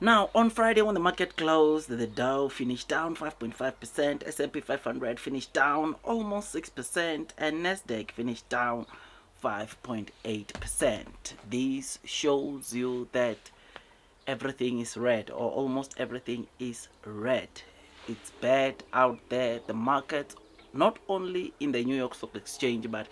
Now, on Friday when the market closed, the Dow finished down 5.5%, S&P 500 finished down almost 6%, and Nasdaq finished down 5.8%. This shows you that everything is red, or almost everything is red. It's bad out there. The market, not only in the New York Stock Exchange, but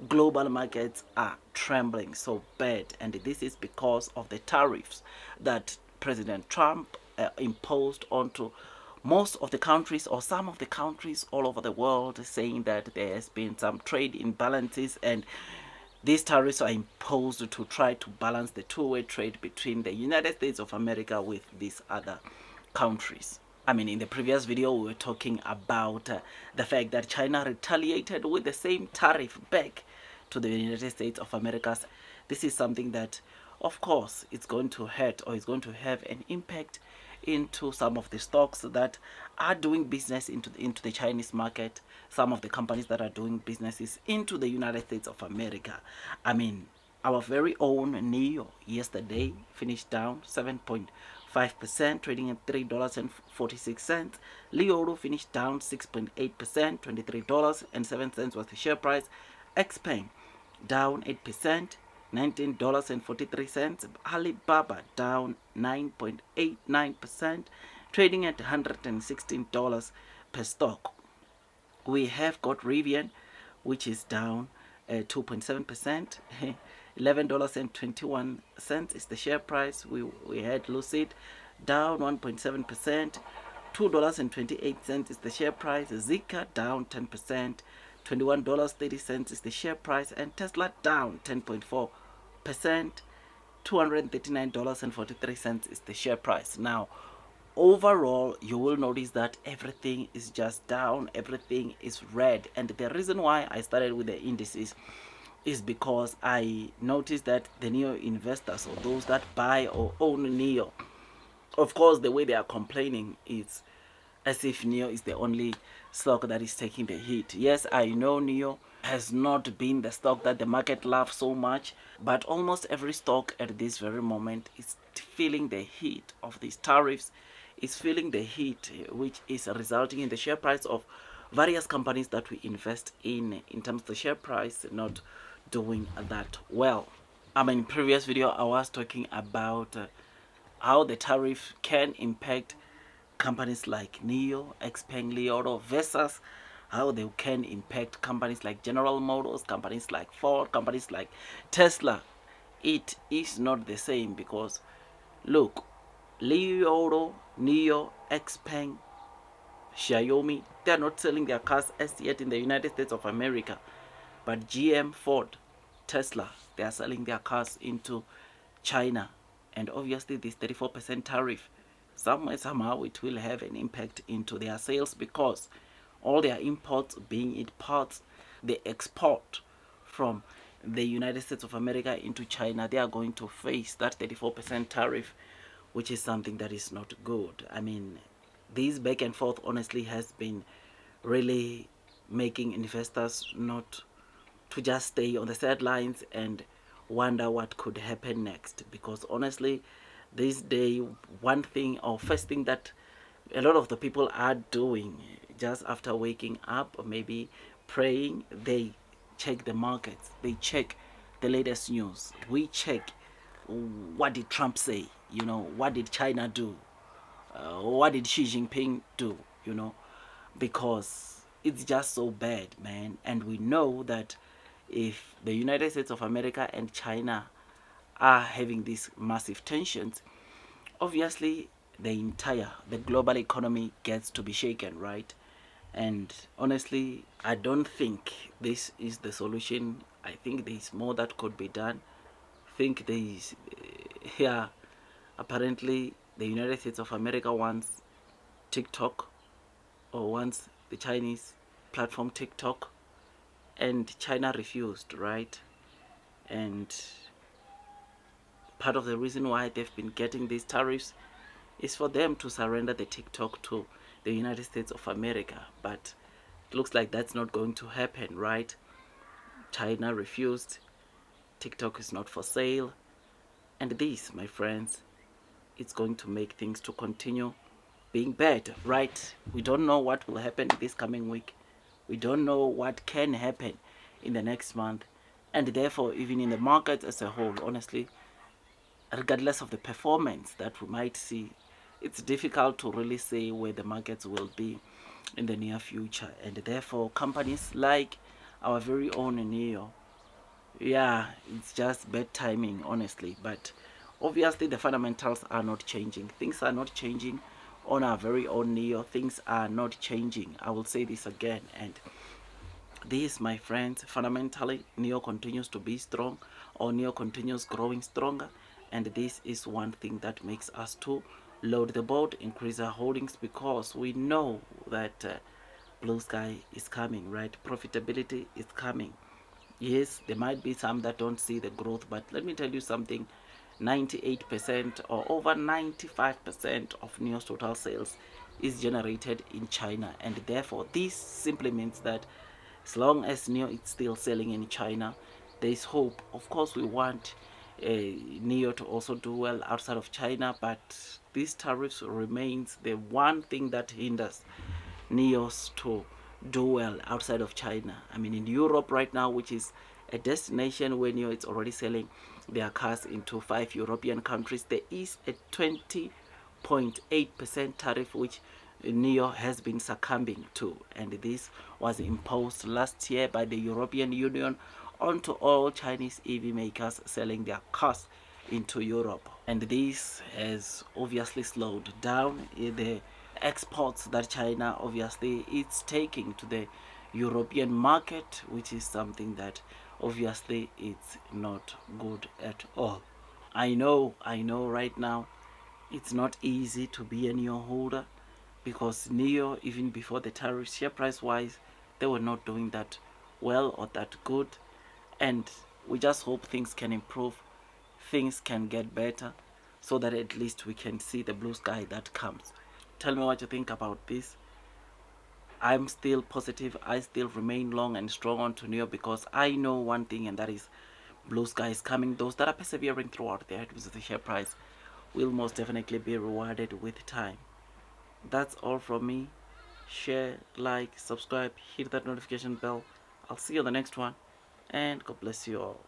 global markets are trembling so bad. And this is because of the tariffs that President Trump imposed onto most of the countries, or some of the countries all over the world, saying that there has been some trade imbalances, and these tariffs are imposed to try to balance the two-way trade between the United States of America with these other countries. I mean, in the previous video, we were talking about the fact that China retaliated with the same tariff back to the United States of America. This is something that, of course, it's going to hurt, or it's going to have an impact into some of the stocks that are doing business into the Chinese market, some of the companies that are doing businesses into the United States of America. I mean, our very own NIO yesterday finished down 7.5%, trading at $3.46. Lioro finished down 6.8%, $23.07 was the share price. XPeng down 8%, $19.43. Alibaba down 9.89%, trading at $116 per stock. We have got Rivian, which is down 2.7%. $11.21 is the share price. We had Lucid down 1.7%. $2.28 is the share price. Zika down 10%. $21.30 is the share price, and Tesla down 10.4%. $239.43 is the share price. Now, overall, you will notice that everything is just down, everything is red. And the reason why I started with the indices is because I noticed that the NEO investors, or those that buy or own NEO, of course, the way they are complaining is as if NEO is the only stock that is taking the hit. Yes, I know NEO has not been the stock that the market loves so much, but almost every stock at this very moment is feeling the heat of these tariffs, is feeling the heat, which is resulting in the share price of various companies that we invest in terms of the share price not doing that well. I mean, in previous video I was talking about how the tariff can impact companies like NEO, XPeng, Lioro, versus how they can impact companies like General Motors, companies like Ford, companies like Tesla. It is not the same, because look, Lioro, NEO, XPeng, Xiaomi, they are not selling their cars as yet in the United States of America. But GM, Ford, Tesla, they are selling their cars into China. And obviously this 34% tariff, somehow it will have an impact into their sales, because all their imports, being it parts, they export from the United States of America into China, they are going to face that 34% tariff, which is something that is not good. I mean, this back and forth honestly has been really making investors not to just stay on the sidelines and wonder what could happen next. Because honestly, this day, one thing, or first thing that a lot of the people are doing just after waking up, or maybe praying, they check the markets, they check the latest news. We check, what did Trump say, what did China do, what did Xi Jinping do, because it's just so bad, man. And we know that if the United States of America and China are having these massive tensions, obviously the global economy gets to be shaken, right? And honestly, I don't think this is the solution. I think there is more that could be done. I think there is, yeah, apparently the United States of America wants TikTok, or wants the Chinese platform TikTok, and China refused, right? And part of the reason why they've been getting these tariffs is for them to surrender the TikTok to the United States of America. But it looks like that's not going to happen, right? China refused. TikTok is not for sale. And this, my friends, it's going to make things to continue being bad, right? We don't know what will happen this coming week. We don't know what can happen in the next month. And therefore, even in the market as a whole, honestly, regardless of the performance that we might see, it's difficult to really say where the markets will be in the near future. And therefore, companies like our very own Neo, yeah, it's just bad timing, honestly. But obviously, the fundamentals are not changing. Things are not changing on our very own Neo. Things are not changing. I will say this again. And this, my friends, fundamentally, Neo continues to be strong, or Neo continues growing stronger. And this is one thing that makes us to load the boat, increase our holdings, because we know that blue sky is coming, right? Profitability is coming. Yes, there might be some that don't see the growth, but let me tell you something. 98% or over 95% of Neo's total sales is generated in China, and therefore this simply means that as long as Neo is still selling in China, there is hope. Of course, we want Neo to also do well outside of China, but these tariffs remains the one thing that hinders Neos to do well outside of China. I mean, in Europe right now, which is a destination where Neo is already selling their cars into 5 European countries, there is a 20.8% tariff which Neo has been succumbing to, and this was imposed last year by the European Union onto all Chinese EV makers selling their cars into Europe. And this has obviously slowed down the exports that China obviously is taking to the European market, which is something that obviously it's not good at all. I know right now it's not easy to be a Neo holder, because Neo, even before the tariffs, share price wise, they were not doing that well or that good. And we just hope things can improve, things can get better, so that at least we can see the blue sky that comes. Tell me what you think about this. I'm still positive. I still remain long and strong on to Neo, because I know one thing, and that is blue sky is coming. Those that are persevering throughout their head with the share price will most definitely be rewarded with time. That's all from me. Share, like, subscribe, hit that notification bell. I'll see you on the next one, and God bless you all.